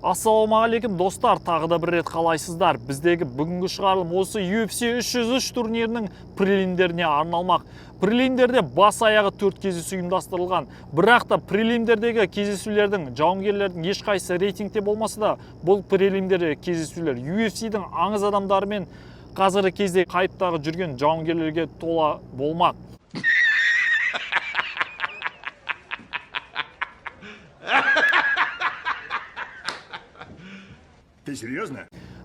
Ассалаумағалейкум достар, тағы да бір рет қалайсыздар? Біздегі бүгінгі шығарылым осы UFC 303 турнирінің прелимдеріне арналмақ. Прелимдерде бас аяғы 4 кездесу ұйымдастырылған. Бірақ та прелимдердегі кездесулердің, жауынгерлердің ешқайсысы рейтингте болмаса да, бұл прелимдердегі кездесулер UFC-дің аңыз адамдары мен қазіргі кезде қайыптағы жүрген жауынгерлерге тола болмақ. Ты серьезно?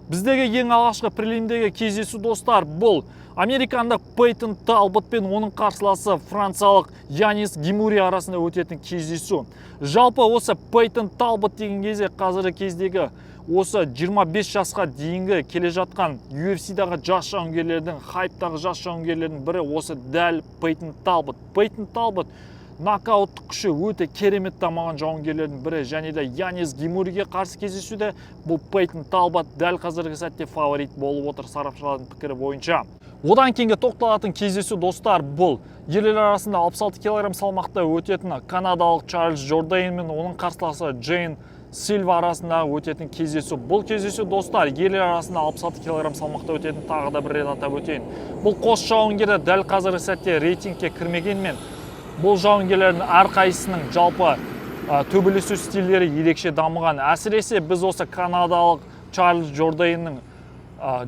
Біздегі ең алғашқы прелимдегі кездесу достар, бұл американдық Пейтон Талбот пен оның қарсыласы франциялық Янис Гемури арасында өтетін кездесу. Жалпы осы Пейтон Талбот деген кезде қазіргі кездегі осы 25 жасқа дейінгі келе жатқан UFC-дағы жас жауынгерлердің, хайптағы жас жауынгерлердің бірі осы дәл Пейтон Талбот. Пейтон Талбот нокауттық күші өте керемет дамыған жауынгерлердің бірі, және де Янис Гемуриге қарсы кездесуде бұл Пейтон Талбот дәл қазіргі сәтте фаворит болып отыр сарапшылардың пікірі бойынша. Одан кейінгі тоқталатын кездесу достар, бұл ерлер арасында 66 кг салмақта өтетін канадалық Чарльз Жордейн мен оның қарсыласы Джейн Сильва арасында өтетін кездесу. Бұл кездесу достар, ерлер арасында 66 кг салмақта өтетін, тағы да бір рет атап өтейін. Бұл қос жауынгері дәл қазіргі сәтте рейтингке кірмегенмен, бұл жауынгерлердің әрқайсысының жалпы төбелесу стильдері ерекше дамыған. Әсіресе біз осы канадалық Чарльз Жордейннің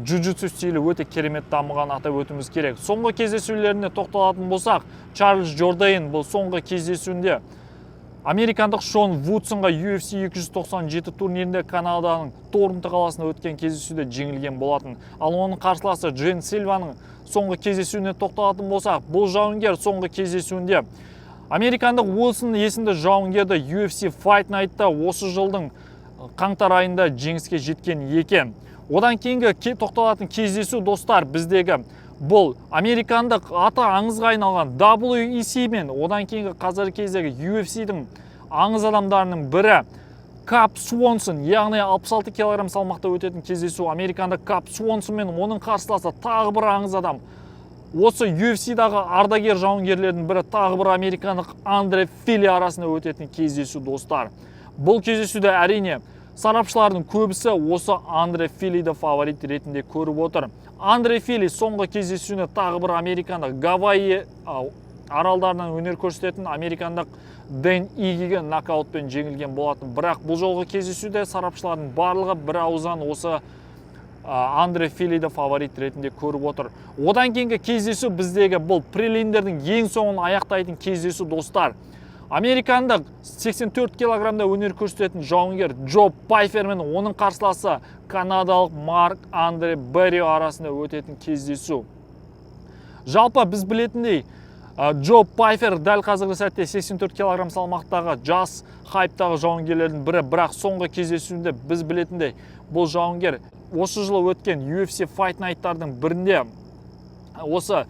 джиу-джитсу стилі өте керемет дамыған атап өтуіміз керек. Соңғы кездесулеріне тоқталатын болсақ, Чарльз Жордейн бұл соңғы кездесуінде американдық Шон Вудсонға UFC 297 турнирінде Канаданың Торонто қаласында өткен кездесуде жеңілген болатын. Ал оның қарсыласы Джейн Сильваның соңғы кездесуіне тоқталатын болсақ, бұл жауынгер соңғы кездесуінде американдық Уилсон есімді жауынгерді UFC Fight Night'та осы жылдың қаңтар айында жеңіске жеткен екен. Одан кейінгі тоқталатын кездесу достар, біздегі бұл американдық аты аңызға айналған WEC мен одан кейінгі қазіргі кездегі UFC-дің аңыз адамдарының бірі Кап Суонсон, яғни 66 кг салмақта өтетін кездесу. Американдық Кап Суонсон мен оның қарсыласы тағы бір аңыз адам. Осы UFC-дағы ардагер жауынгерлердің бірі тағы бір американдық Андре Фили арасында өтетін кездесу достар. Бұл кездесуде әрине сарапшылардың көбісі осы Андре Филиді фаворит ретінде көріп отыр. Андре Фили соңғы кездесуіне тағы бір американдық Гавайи аралдарынан өнер көрсететін американдық Дэн Игиге нокаутпен жеңілген болатын. Бірақ бұл жолғы кездесуде сарапшылардың барлығы бір ауыздан осы Андре Филиді фаворит ретінде көріп отыр. Одан кейінгі кездесу біздегі бұл прелимдердің ең соңын аяқтайтын кездесу достар. Американдық 84 килограммда өнер көрсететін жауынгер Джо Пайфер мен оның қарсыласы канадалық Марк Андре Беррио арасында өтетін кездесу. Жалпы біз білетіндей, Джо Пайфер дәл қазіргі сәтте 84 кг салмақтағы жас хайптағы жауынгерлердің бірі, бірақ соңғы кездесуінде біз білетіндей, бұл жауынгер осы жылы өткен UFC Fight Night'тардың бірінде осы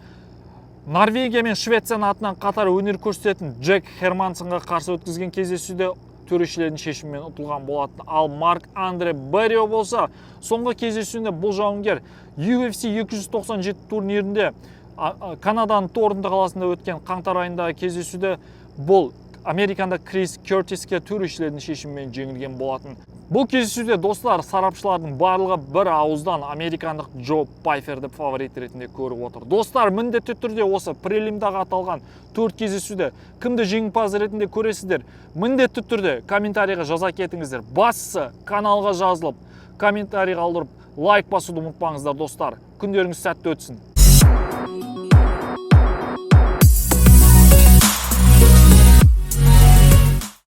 Норвегия мен Швецияның атынан қатар өнер көрсететін Джек Хермансонға қарсы өткізген кездесуде төрешілердің шешімімен ұтылған болатын. Ал Марк Андре Беррио болса, соңғы кездесуінде бұл жауынгер UFC 297 турнирінде Канаданың Торонто қаласында өткен қаңтар айындағы кездесуде бұл американдық Крис Кертиске төрешілердің шешімімен жеңілген болатын. Бұл кездесуде достар, сарапшылардың барлығы бір ауыздан американдық Джо Пайферді фаворит ретінде көріп отыр. Достар, міндетті түрде осы прелимдағы аталған 4 кездесуде кімді жеңімпаз ретінде көресіздер? Міндетті түрде комментарийға жаза кетіңіздер. Бастысы каналға жазылып, комментарий қалдырып, лайк басуды ұмытпаңыздар достар. Күндеріңіз сәтті өтсін.